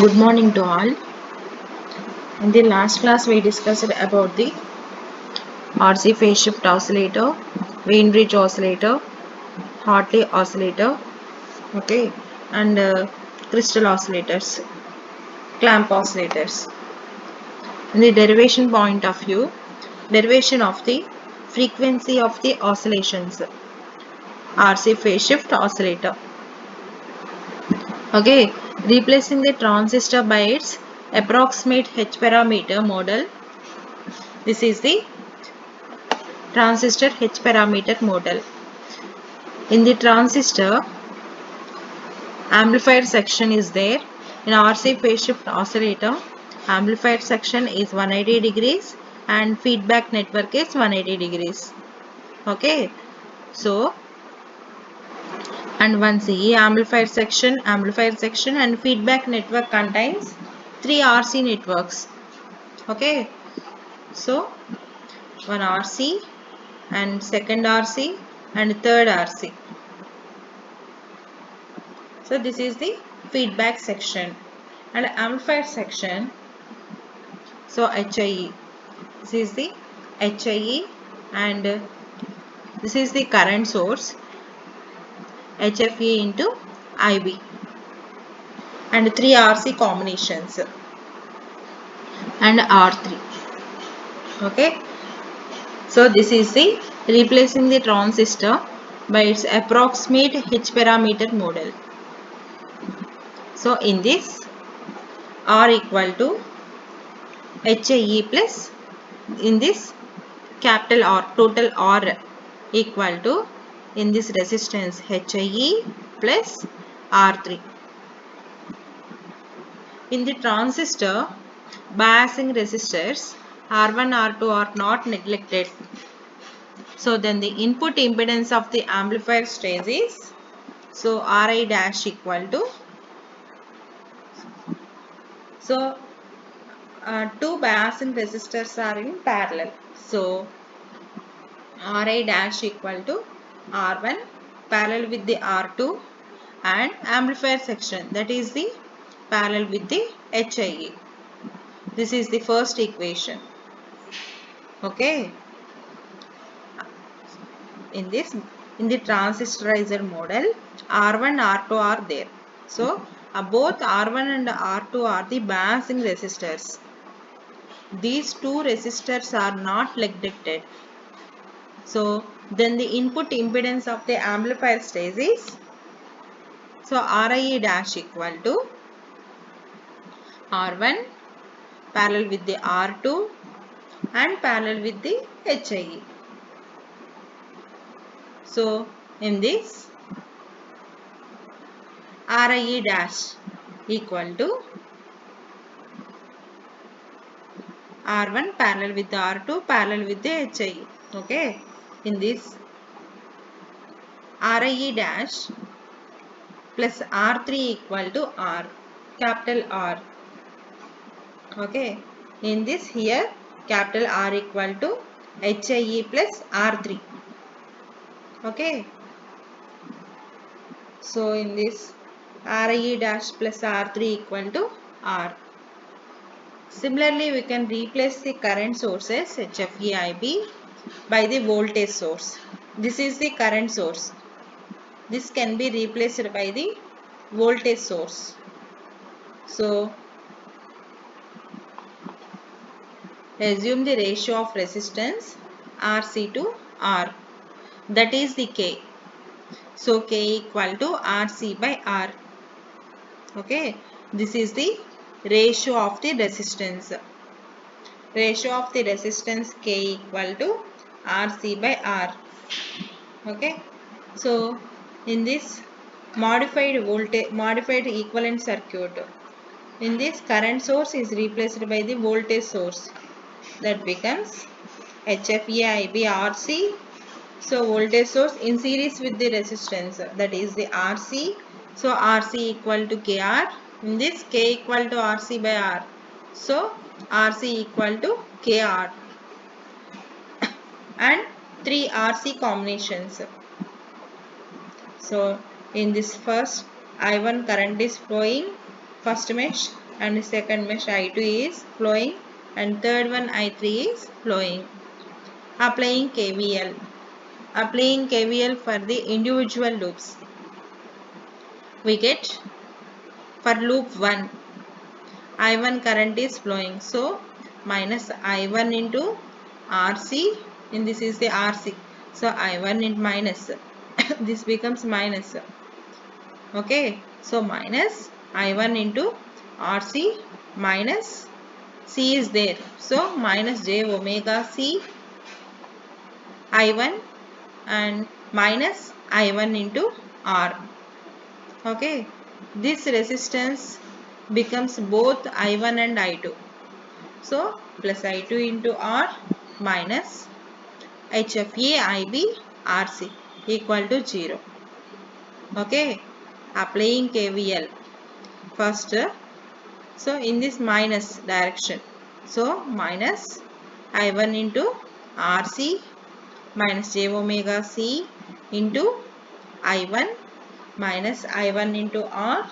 Good morning to all. In the last class, we discussed about the RC phase shift oscillator, Wien bridge oscillator, Hartley oscillator, okay, and crystal oscillators, clamp oscillators. In the derivation point of view, derivation of the frequency of the oscillations, RC phase shift oscillator. Okay, replacing the transistor by its approximate H parameter model. This is the transistor H parameter model. In the transistor, amplifier section is there. In RC phase shift oscillator, amplifier section is 180 degrees and feedback network is 180 degrees. Okay, so and one CE amplifier section and feedback network contains 3 RC networks. Okay, so one RC and second RC and third RC. So this is the feedback section and amplifier section. So HIE. This is the HIE and this is the current source HFE into IB and 3 RC combinations and R3. Okay. So this is the replacing the transistor by its approximate H parameter model. So in this R equal to HIE plus in this capital R total R equal to in this resistance HIE plus R3. In the transistor biasing resistors R1 R2 are not neglected. So then the input impedance of the amplifier stage is so Ri dash equal to so two biasing resistors are in parallel. So Ri dash equal to R1 parallel with the R2 and amplifier section, that is the parallel with the HIE. This is the first equation. Okay. In the transistorizer model, R1 R2 are there. So both R1 and R2 are the biasing resistors. These two resistors are not neglected. So then the input impedance of the amplifier stage is so RIE dash equal to R1 parallel with the R2 and parallel with the HIE. So in this RIE dash equal to R1 parallel with the R2 parallel with the HIE. Okay. In this RIE dash plus R3 equal to R, capital R. Okay. In this here capital R equal to HIE plus R3. Okay. So in this RIE dash plus R3 equal to R. Similarly, we can replace the current sources HFE IB by the voltage source. This is the current source. This can be replaced by the voltage source. So assume the ratio of resistance RC to R, that is the K. So K equal to RC by R. Okay, this is the ratio of the resistance. Ratio of the resistance K equal to RC by R. Okay, so in this modified equivalent circuit, in this current source is replaced by the voltage source, that becomes HFE IB RC. So voltage source in series with the resistance, that is the RC. So RC equal to KR. In this K equal to RC by R. So RC equal to KR and 3 RC combinations. So in this first I1 current is flowing first mesh, and second mesh I2 is flowing, and third one I3 is flowing. Applying KVL. Applying KVL for the individual loops. We get for loop 1, I1 current is flowing. So minus I1 into RC, and this is the RC. So I1 into minus. This becomes minus. Okay. So minus I1 into RC minus C is there. So minus J omega C I1 and minus I1 into R. Okay. This resistance becomes both I1 and I2. So plus I2 into R minus HFA IB RC equal to 0. Okay. Applying KVL. First, so in this minus direction. So minus I1 into RC minus J omega C into I1 minus I1 into R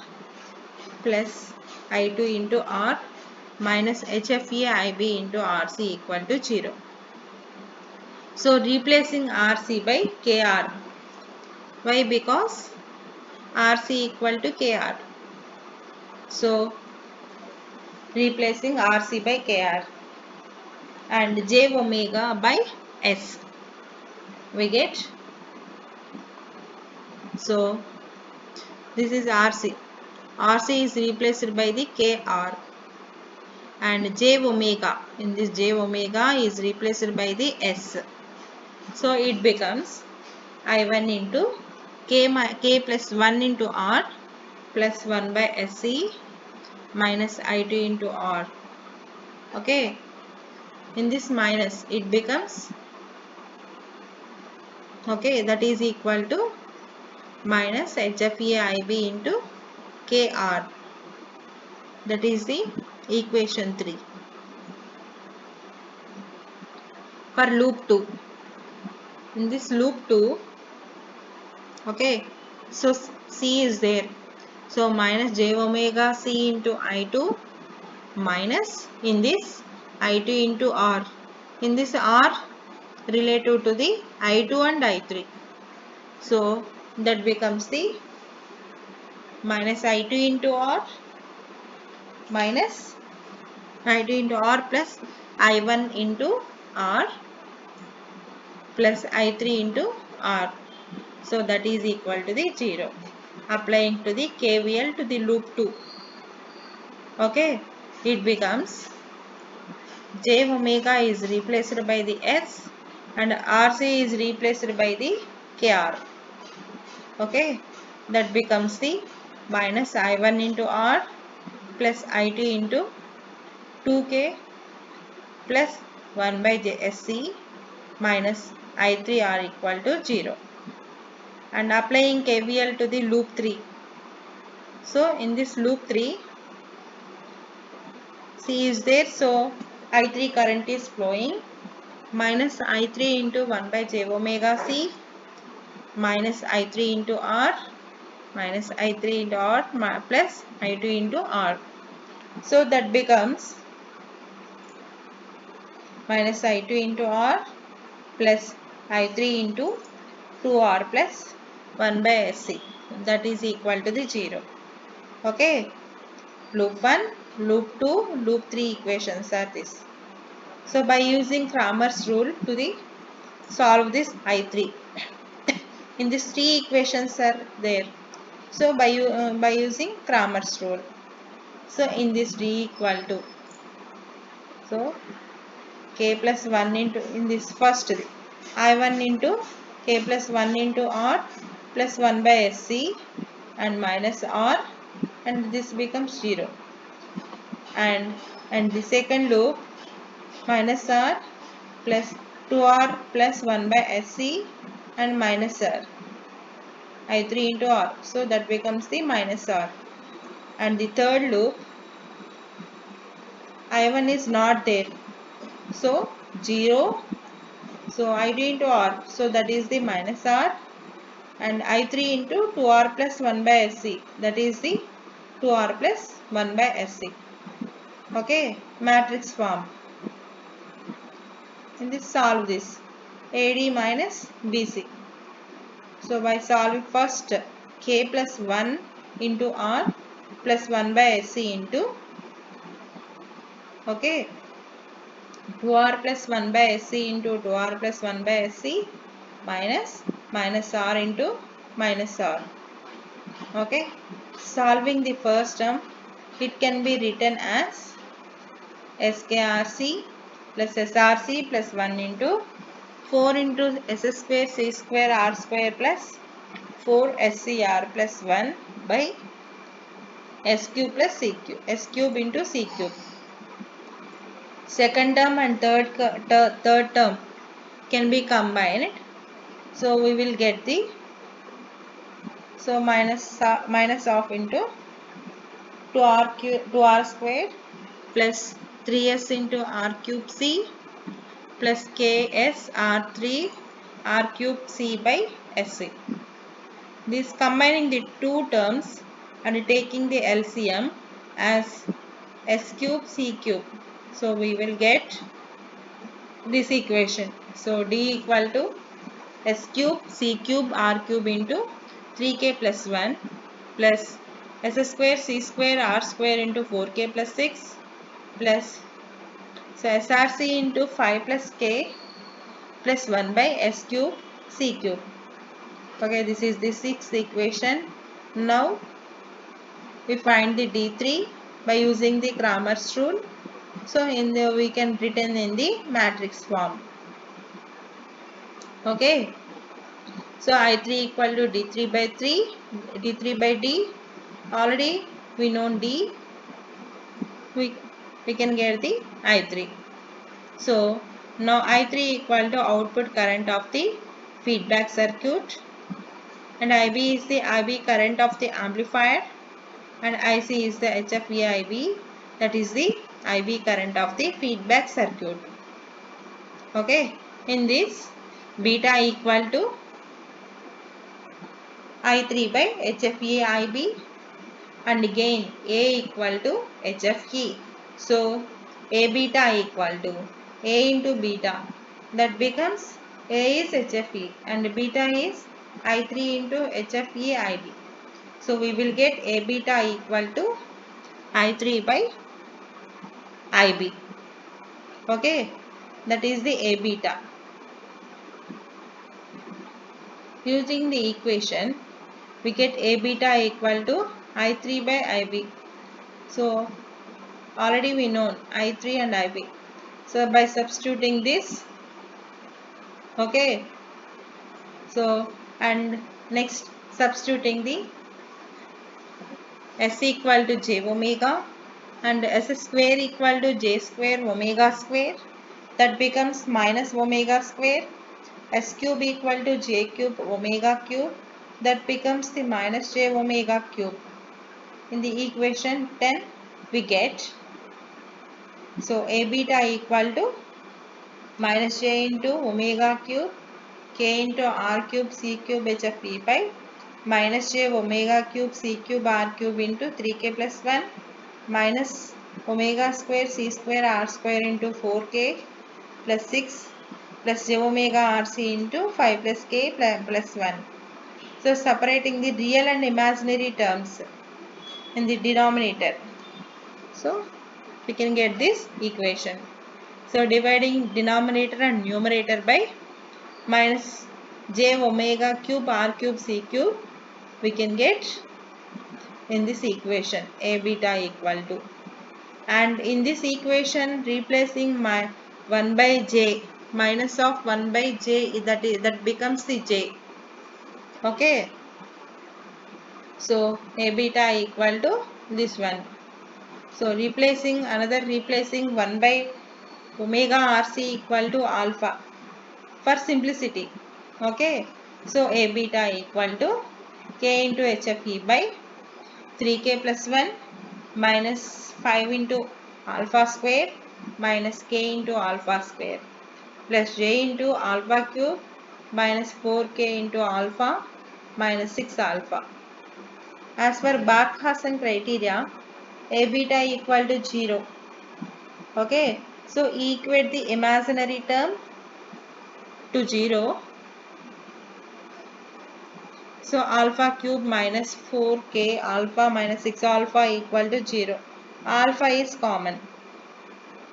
plus I2 into R minus HFE IB into RC equal to 0. So replacing RC by KR. Why? Because RC equal to KR. So replacing RC by KR and J omega by S. We get. So this is RC. RC is replaced by the KR. And J omega, in this J omega is replaced by the S. So it becomes I1 into K plus 1 into R plus 1 by SC minus I2 into R. Okay. In this minus it becomes, okay, that is equal to minus HFE IB into KR. That is the equation 3. For loop 2. In this loop 2, okay, so C is there. So minus J omega C into I2 minus in this I2 into R. In this R relative to the I2 and I3. So that becomes the minus I2 into R minus I2 into R plus I1 into R plus I3 into R. So that is equal to the 0. Applying to the KVL to the loop 2. Okay. It becomes J omega is replaced by the S and RC is replaced by the KR. Okay. That becomes the minus I1 into R plus I2 into 2K plus 1 by JSC minus I3R equal to 0. And applying KVL to the loop 3. So in this loop 3, C is there, so I3 current is flowing, minus I3 into 1 by J omega C minus I3 into R minus I3 into R plus I2 into R. So that becomes minus I2 into R plus I3 into 2R plus 1 by SC. That is equal to the 0. Okay. Loop 1, loop 2, loop 3 equations are this. So by using Cramer's rule to the solve this I3. In these 3 equations are there. So by using Cramer's rule. So in this D equal to, so K plus 1 into, in this first I1 into K plus 1 into R plus 1 by SC and minus R, and this becomes 0. And the second loop minus R plus 2R plus 1 by SC and minus R I3 into R. So that becomes the minus R. And the third loop I1 is not there. So 0. So I2 into R. So that is the minus R. And I3 into 2R plus 1 by SC. That is the 2R plus 1 by SC. Okay, matrix form. In this, solve this AD minus BC. So by solving first K plus 1 into R plus 1 by SC into, okay, 2R plus 1 by SC into 2R plus 1 by SC minus R into minus R. Okay, solving the first term, it can be written as SKRC plus SRC plus 1 into 4 into S square C square R square plus 4 SCR plus 1 by S cube plus C cube, S cube into C cube. Second term and third term can be combined. So we will get the, so minus of into 2R square plus 3S into R cube C plus KS R3 R cube C by SC. This combining the two terms and taking the LCM as S cube C cube. So we will get this equation. So D equal to S cube C cube R cube into 3K plus 1 plus S square C square R square into 4K plus 6 plus, so SRC into 5 plus K plus 1 by S cube C cube. Okay, this is the sixth equation. Now we find the D3 by using the Cramer's rule. So in the, we can written in the matrix form. Okay, so I3 equal to D3 by 3, D3 by D. Already we know D, we can get the I3. So now I3 equal to output current of the feedback circuit, and IB is the IB current of the amplifier, and IC is the HFE IB, that is the IB current of the feedback circuit. Okay, in this beta equal to I3 by HFE IB and gain A equal to HFE. So A beta equal to A into beta, that becomes A is HFE and beta is I3 into HFE IB. So we will get A beta equal to I3 by IB. Okay, that is the A beta. Using the equation, we get A beta equal to I3 by IB. So already we know I3 and IB. So by substituting this, okay, so and next substituting the S equal to J omega and S square equal to J square omega square, that becomes minus omega square. S cube equal to J cube omega cube, that becomes the minus J omega cube. In the equation 10 we get, so A beta equal to minus J into omega cube K into R cube C cube HFE by minus J omega cube C cube R cube into 3K plus 1 minus omega square C square R square into 4K plus 6 plus J omega RC into 5 plus K plus 1. So separating the real and imaginary terms in the denominator. So we can get this equation. So dividing denominator and numerator by minus J omega cube R cube C cube, we can get in this equation A beta equal to, and in this equation replacing my 1 by J, minus of 1 by J, that becomes the J. Okay, so A beta equal to this one. So replacing 1 by omega RC equal to alpha for simplicity. Okay, so A beta equal to K into HFE by 3K plus 1 minus 5 into alpha square minus K into alpha square plus J into alpha cube minus 4K into alpha minus 6 alpha. As per Barkhausen criteria, A beta equal to 0. Okay, so equate the imaginary term to 0. So alpha cube minus 4k alpha minus 6 alpha equal to 0. Alpha is common.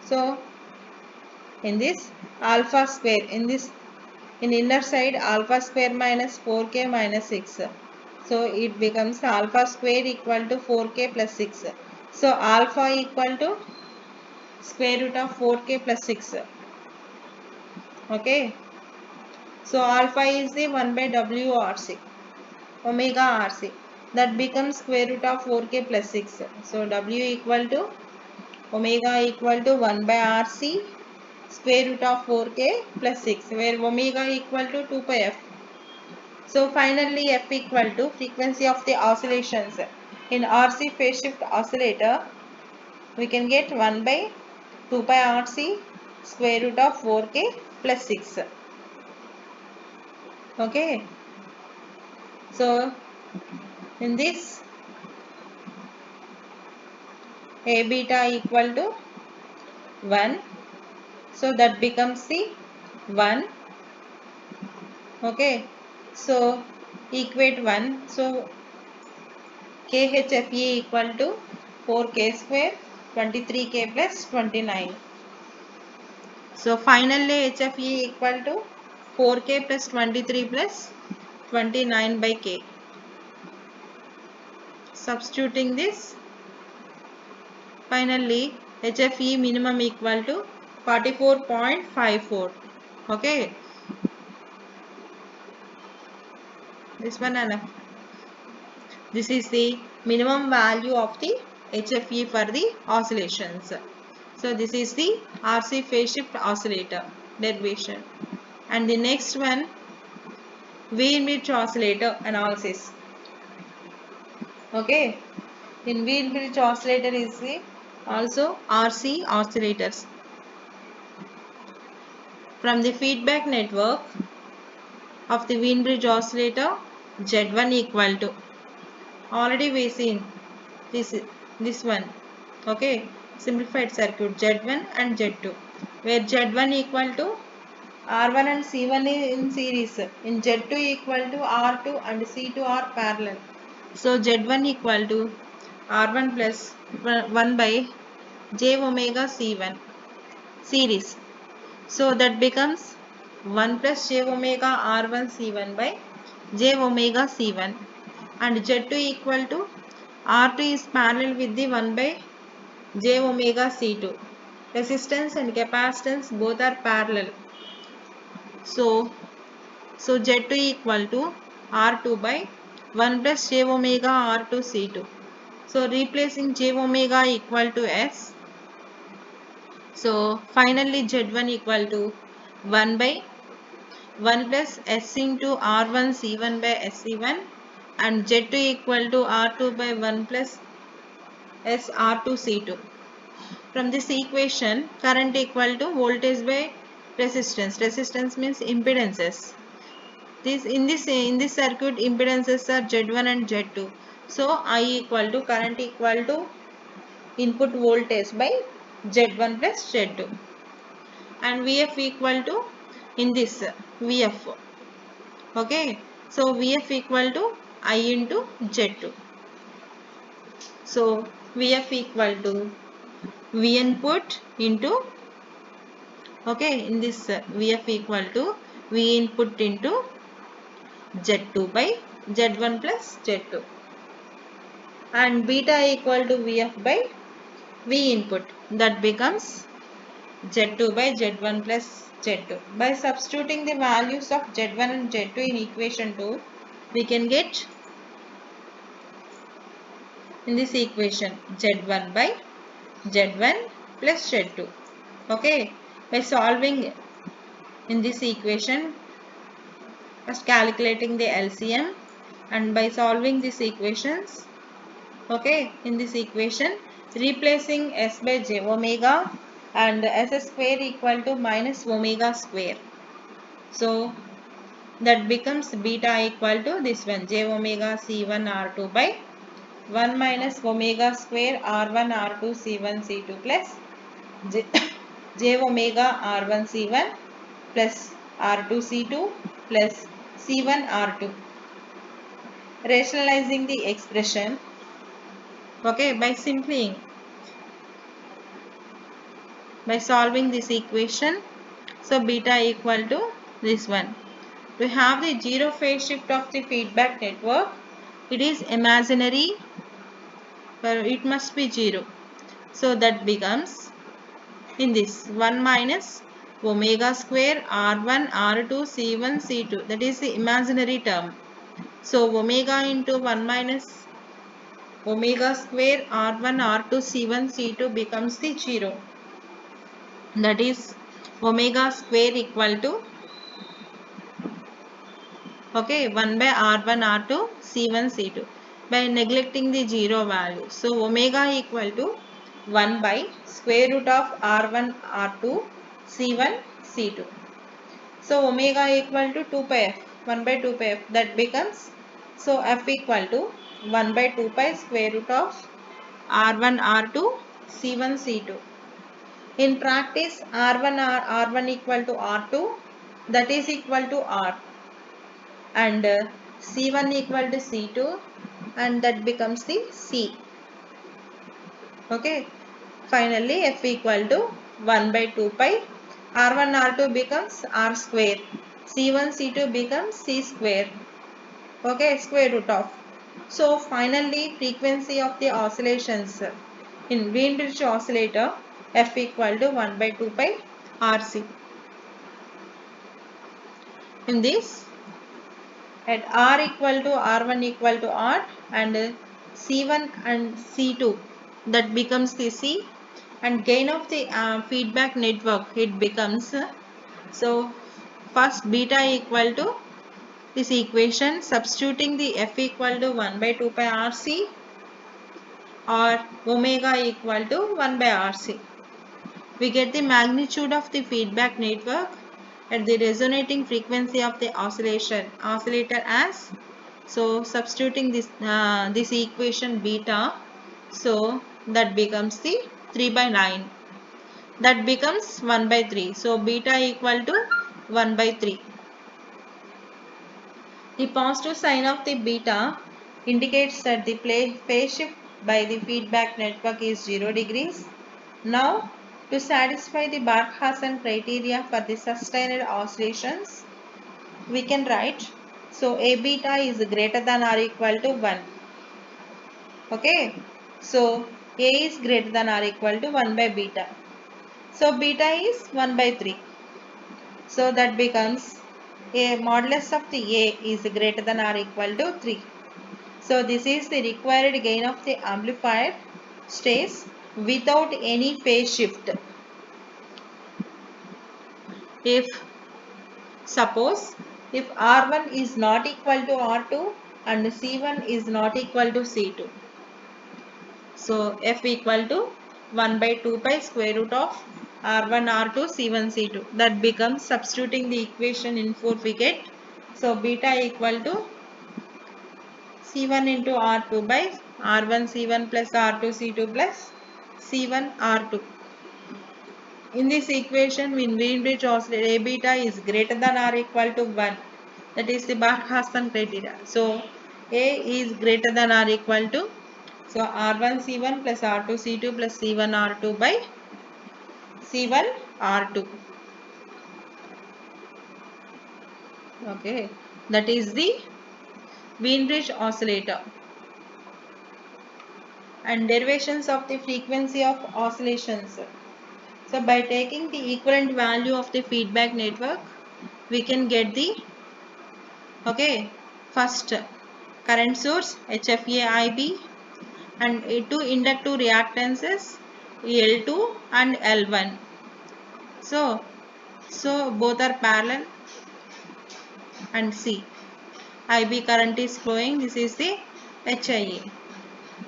So in this alpha square, in inner side alpha square minus 4k minus 6. So it becomes alpha square equal to 4k plus 6. So alpha equal to square root of 4k plus 6. Okay. So alpha is the 1 by W RC, omega RC. That becomes square root of 4k plus 6. So W equal to omega equal to 1 by RC square root of 4k plus 6, where omega equal to 2 pi f. So finally f equal to frequency of the oscillations. In RC phase shift oscillator, we can get 1 by 2 pi RC square root of 4k plus 6. Okay. So in this A beta equal to 1. So that becomes the 1. Okay. So equate 1. So KHFE equal to 4k square 23k plus 29. So finally HFE equal to 4k plus 23 plus 29 by k. Substituting this, finally HFE minimum equal to 44.54. Okay. This one enough. This is the minimum value of the HFE for the oscillations. So this is the RC phase shift oscillator derivation. And the next one, Wien bridge oscillator analysis. Okay. In Wien bridge oscillator is the also RC oscillators. From the feedback network of the Wien bridge oscillator, Z1 equal to, already we seen this one. Okay, simplified circuit Z1 and Z2, where Z1 equal to R1 and C1 in series, in Z2 equal to R2 and C2 are parallel. So Z1 equal to R1 plus 1 by J omega C1 series. So that becomes 1 plus J omega R1 C1 by J omega C1, and Z2 equal to R2 is parallel with the 1 by J omega C2. Resistance and capacitance both are parallel. So Z2 equal to R2 by 1 plus J omega R2 C2. So replacing J omega equal to S. So finally Z1 equal to 1 by 1 plus S into R1 C1 by SC1, and Z2 equal to R2 by 1 plus S R2 C2. From this equation, current equal to voltage by resistance. Resistance means impedances. In this circuit, impedances are Z1 and Z2. So I equal to current equal to input voltage by Z1 plus Z2, and Vf equal to in this Vf. Okay, so Vf equal to I into Z2. So Vf equal to V input into, okay, in this Vf equal to V input into Z2 by Z1 plus Z2, and beta equal to Vf by V input, that becomes Z2 by Z1 plus Z2. By substituting the values of Z1 and Z2 in equation 2, we can get in this equation Z1 by Z1 plus Z2. Okay, by solving in this equation, first calculating the LCM, and by solving these equations, okay, in this equation replacing S by J omega and S square equal to minus omega square. So that becomes beta equal to this one, J omega C1 R2 by 1 minus omega square R1 R2 C1 C2 plus j, j omega R1 C1 plus R2 C2 plus C1 R2. Rationalizing the expression, okay, by solving this equation, so beta equal to this one. We have the zero phase shift of the feedback network. It is imaginary, but it must be 0. So that becomes in this 1 minus omega square R1 R2 C1 C2, that is the imaginary term. So omega into 1 minus omega square R1 R2 C1 C2 becomes the 0. That is omega square equal to, okay, 1 by R1 R2 C1 C2 by neglecting the 0 value. So omega equal to 1 by square root of R1 R2 C1 C2. So omega equal to 2 pi f, 1 by 2 pi f, that becomes, so f equal to 1 by 2 pi square root of R1 R2 C1 C2. In practice, R1 equal to R2, that is equal to R, and C1 equal to C2, and that becomes the C. Okay. Finally, F equal to 1 by 2 pi. R1 R2 becomes R square. C1 C2 becomes C square. Okay, square root of. So finally, frequency of the oscillations in Wien-Bridge oscillator, F equal to 1 by 2 pi RC. In this, at R equal to R1 equal to R, and C1 and C2, that becomes the C, and gain of the feedback network, it becomes, so first beta equal to this equation, substituting the F equal to 1 by 2 pi RC or omega equal to 1 by RC. We get the magnitude of the feedback network at the resonating frequency of the oscillator as, so substituting this equation beta, so that becomes the 3 by 9, that becomes 1 by 3. So beta equal to 1 by 3. The positive sign of the beta indicates that the phase shift by the feedback network is 0 degrees. Now, to satisfy the Barkhausen criteria for the sustained oscillations, we can write, so A beta is greater than or equal to 1. Okay, so A is greater than or equal to 1 by beta. So beta is 1 by 3. So that becomes a modulus of the A is greater than or equal to 3. So this is the required gain of the amplifier stays without any phase shift. If suppose if R1 is not equal to R2 and C1 is not equal to C2. So F equal to 1 by 2 pi square root of R1 R2 C1 C2. That becomes, substituting the equation in 4 we get. So beta equal to C1 into R2 by R1 C1 plus R2 C2 plus C1 R2. In this equation, in Wien-Bridge oscillator, A beta is greater than or equal to 1. That is the Barkhausen criteria. So A is greater than or equal to, so R1 C1 plus R2 C2 plus C1 R2 by C1 R2. Okay, that is the Wien-Bridge oscillator. And derivations of the frequency of oscillations. So by taking the equivalent value of the feedback network, we can get the, okay, first current source HFA IB and two inductive reactances L2 and L1. So both are parallel, and C, IB current is flowing. This is the HIA.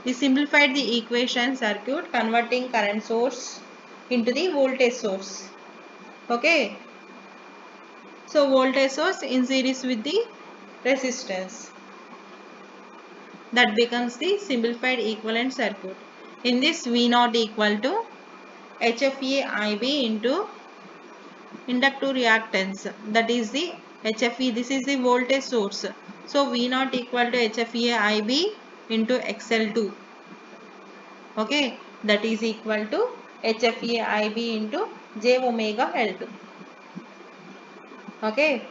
We simplified the equation circuit, converting current source into the voltage source. Okay. So voltage source in series with the resistance. That becomes the simplified equivalent circuit. In this, V0 equal to HFE IB into inductive reactance, that is the HFE. This is the voltage source. So V naught equal to HFE IB into XL2. Okay, that is equal to HFE IB into J omega L2. Okay,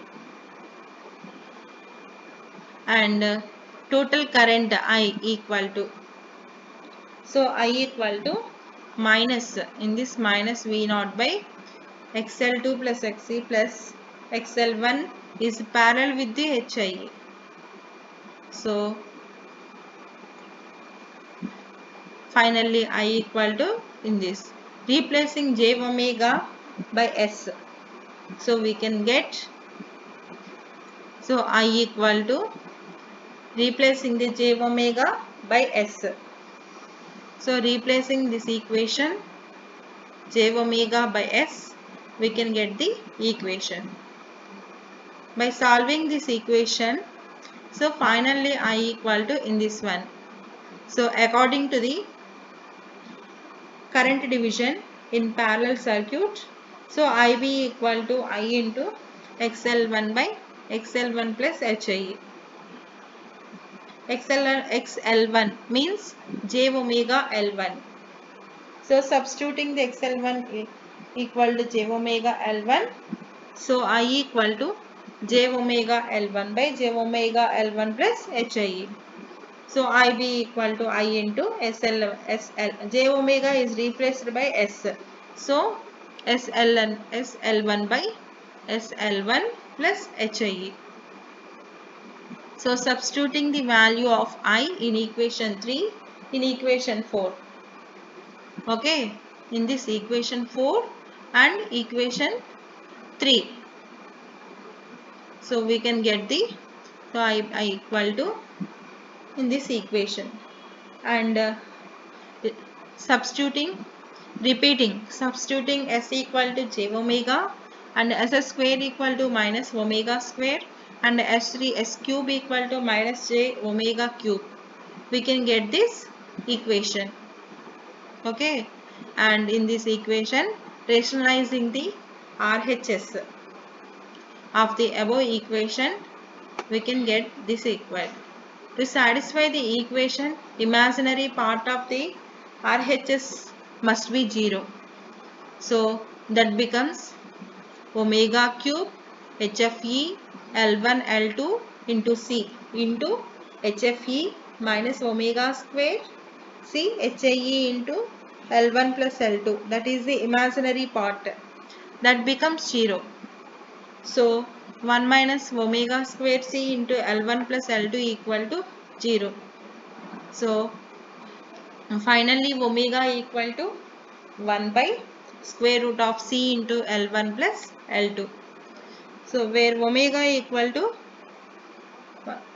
and total current I equal to, so I equal to minus, in this minus V naught by XL2 plus XC plus XL1 is parallel with the HIE. So finally I equal to, in this replacing J omega by S, so we can get, so I equal to replacing the J omega by S. So replacing this equation J omega by S, we can get the equation. By solving this equation, so finally I equal to, in this one, so according to the current division in parallel circuit, so IB equal to I into XL1 by XL1 plus HIE. XL1 means J omega L1. So substituting the XL1 equal to J omega L1, so I equal to J omega L1 by J omega L1 plus HIE. So IB equal to I into SL. J omega is replaced by S. So SL1 by SL1 plus HIE. So substituting the value of I in equation 3, in equation 4. Okay, in this equation 4 and equation 3. So we can get the, so I equal to, in this equation, and substituting S equal to J omega and S square equal to minus omega square and S cube equal to minus J omega cube, we can get this equation. Okay, and in this equation rationalizing the RHS of the above equation, we can get this equal. To satisfy the equation, imaginary part of the RHS must be 0. So that becomes omega cube HFE L1 L2 into C into HFE minus omega square C HIE into L1 plus L2, that is the imaginary part, that becomes 0. So 1 minus omega square C into L1 plus L2 equal to 0. So finally omega equal to 1 by square root of C into L1 plus L2. So where omega equal to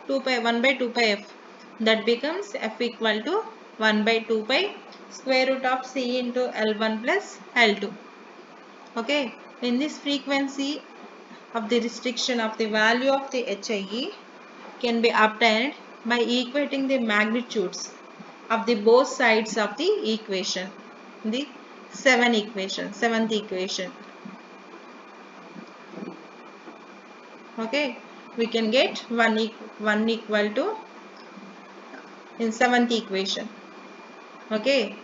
2 pi 1 by 2 pi f, that becomes f equal to 1 by 2 pi square root of C into L1 plus L2. Okay, in this frequency of the restriction of the value of the HIE can be obtained by equating the magnitudes of the both sides of the equation, the seventh equation. Okay, we can get 1 equal to, in seventh equation. Okay,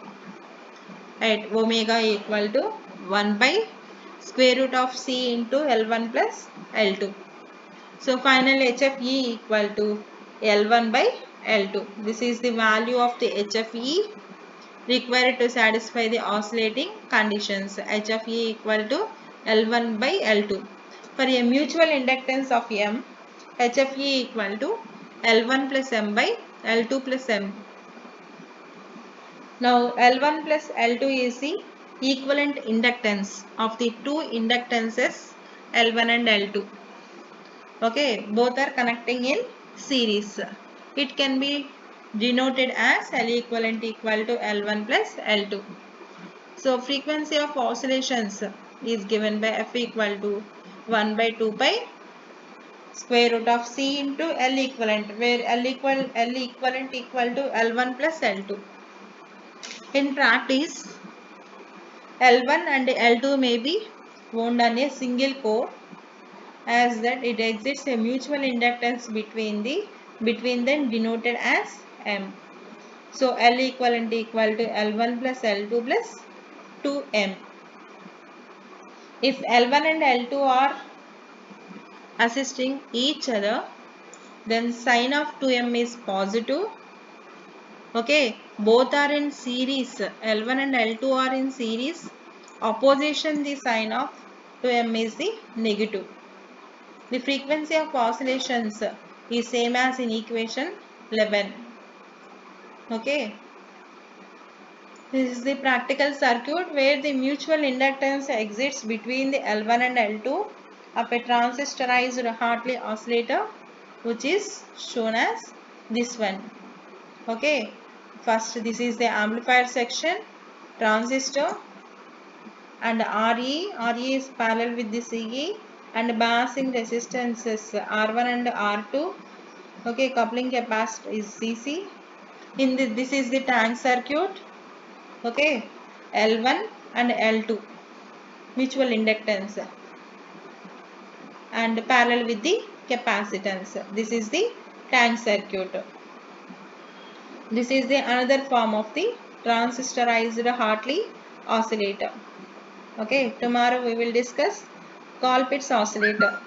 at omega equal to 1 by square root of C into L1 plus L2. So final HFE equal to L1 by L2. This is the value of the HFE required to satisfy the oscillating conditions. HFE equal to L1 by L2. For a mutual inductance of M, HFE equal to L1 plus M by L2 plus M. Now L1 plus L2 is the equivalent inductance of the two inductances L1 and L2. Okay, both are connecting in series. It can be denoted as L equivalent equal to L1 plus L2. So frequency of oscillations is given by F equal to 1 by 2 pi square root of C into L equivalent, where L equivalent equal to L1 plus L2. In practice, L1 and L2 may be wound on a single core, as that it exits a mutual inductance between them denoted as M. So L equivalent equal to L1 plus L2 plus 2M. If L1 and L2 are assisting each other, then sign of 2M is positive. Okay, both are in series. L1 and L2 are in series. Opposition, the sign of 2M is the negative. The frequency of oscillations is same as in equation 11. Okay. This is the practical circuit where the mutual inductance exists between the L1 and L2 of a transistorized Hartley oscillator, which is shown as this one. Okay. First, this is the amplifier section, transistor, and RE is parallel with the CE, and balancing resistances R1 and R2. Okay, coupling capacitor is CC. This is the tank circuit. Okay, L1 and L2 mutual inductance and parallel with the capacitance. This is the tank circuit. This is the another form of the transistorized Hartley oscillator. Okay, tomorrow we will discuss Colpitt's oscillator.